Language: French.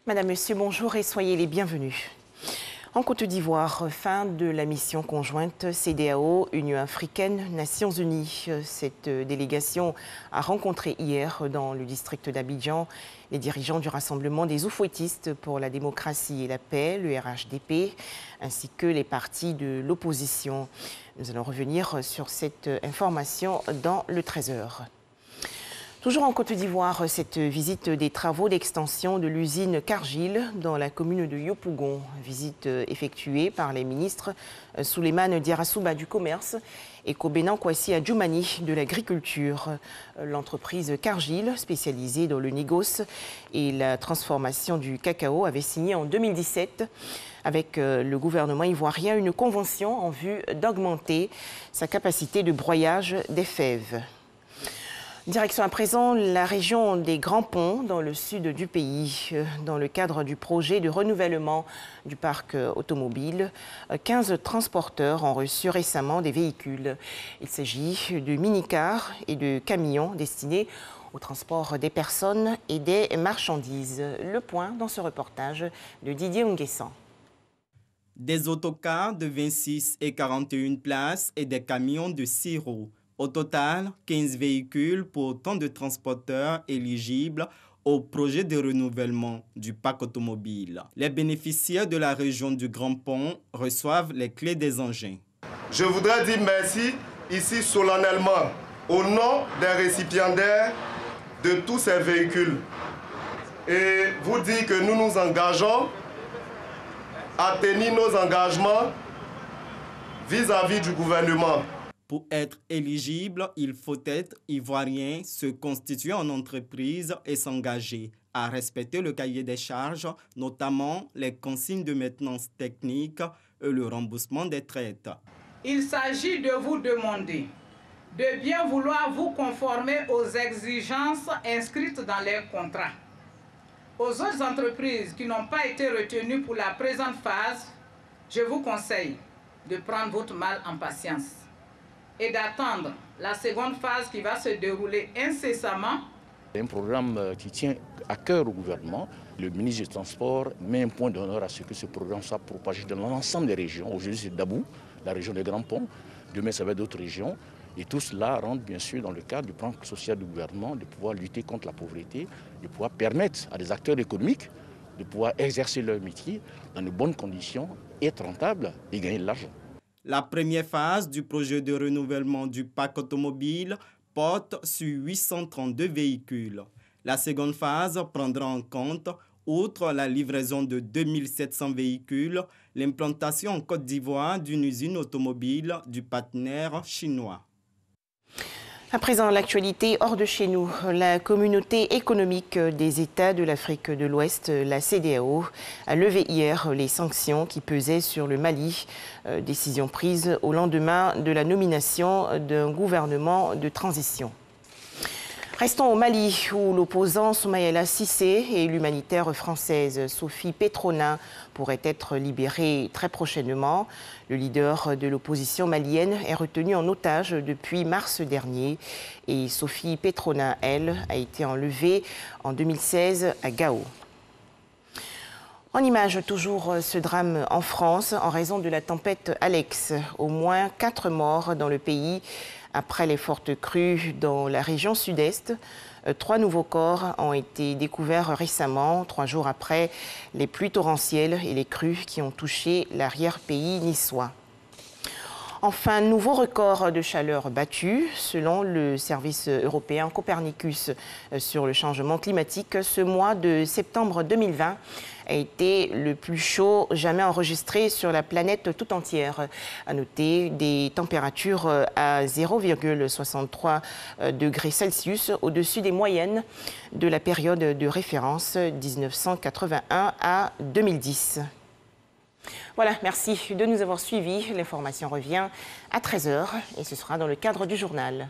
Madame, Monsieur, bonjour et soyez les bienvenus. En Côte d'Ivoire, fin de la mission conjointe CEDEAO, Union africaine, Nations unies. Cette délégation a rencontré hier dans le district d'Abidjan les dirigeants du Rassemblement des Oufouettistes pour la démocratie et la paix, le RHDP, ainsi que les partis de l'opposition. Nous allons revenir sur cette information dans le 13h. Toujours en Côte d'Ivoire, cette visite des travaux d'extension de l'usine Cargill dans la commune de Yopougon. Visite effectuée par les ministres Souleymane Diarra-Souba du Commerce et Kobenan Kwasi Adjoumani de l'Agriculture. L'entreprise Cargill, spécialisée dans le négoce et la transformation du cacao, avait signé en 2017 avec le gouvernement ivoirien une convention en vue d'augmenter sa capacité de broyage des fèves. Direction à présent la région des Grands Ponts dans le sud du pays. Dans le cadre du projet de renouvellement du parc automobile, 15 transporteurs ont reçu récemment des véhicules. Il s'agit de mini-cars et de camions destinés au transport des personnes et des marchandises. Le point dans ce reportage de Didier Nguessan. Des autocars de 26 et 41 places et des camions de 6 roues. Au total, 15 véhicules pour autant de transporteurs éligibles au projet de renouvellement du parc automobile. Les bénéficiaires de la région du Grand Pont reçoivent les clés des engins. Je voudrais dire merci ici solennellement au nom des récipiendaires de tous ces véhicules et vous dire que nous nous engageons à tenir nos engagements vis-à-vis du gouvernement. Pour être éligible, il faut être ivoirien, se constituer en entreprise et s'engager à respecter le cahier des charges, notamment les consignes de maintenance technique et le remboursement des traites. Il s'agit de vous demander de bien vouloir vous conformer aux exigences inscrites dans les contrats. Aux autres entreprises qui n'ont pas été retenues pour la présente phase, je vous conseille de prendre votre mal en patience et d'attendre la seconde phase qui va se dérouler incessamment. C'est un programme qui tient à cœur au gouvernement. Le ministre des Transports met un point d'honneur à ce que ce programme soit propagé dans l'ensemble des régions. Aujourd'hui, c'est Dabou, la région des Grands Ponts. Demain, ça va être d'autres régions. Et tout cela rentre bien sûr dans le cadre du plan social du gouvernement de pouvoir lutter contre la pauvreté, de pouvoir permettre à des acteurs économiques de pouvoir exercer leur métier dans de bonnes conditions, être rentables et gagner de l'argent. La première phase du projet de renouvellement du parc automobile porte sur 832 véhicules. La seconde phase prendra en compte, outre la livraison de 2700 véhicules, l'implantation en Côte d'Ivoire d'une usine automobile du partenaire chinois. À présent, l'actualité hors de chez nous. La communauté économique des États de l'Afrique de l'Ouest, la CEDEAO, a levé hier les sanctions qui pesaient sur le Mali. Décision prise au lendemain de la nomination d'un gouvernement de transition. Restons au Mali, où l'opposant Soumaïla Cissé et l'humanitaire française Sophie Petronin pourraient être libérés très prochainement. Le leader de l'opposition malienne est retenu en otage depuis mars dernier et Sophie Petronin, elle, a été enlevée en 2016 à Gao. En image, toujours ce drame en France en raison de la tempête Alex. Au moins 4 morts dans le pays après les fortes crues dans la région sud-est. 3 nouveaux corps ont été découverts récemment, 3 jours après les pluies torrentielles et les crues qui ont touché l'arrière-pays niçois. Enfin, nouveau record de chaleur battu. Selon le service européen Copernicus sur le changement climatique, ce mois de septembre 2020 a été le plus chaud jamais enregistré sur la planète tout entière. À noter des températures à 0,63 degrés Celsius au-dessus des moyennes de la période de référence 1981 à 2010. Voilà, merci de nous avoir suivis. L'information revient à 13h et ce sera dans le cadre du journal.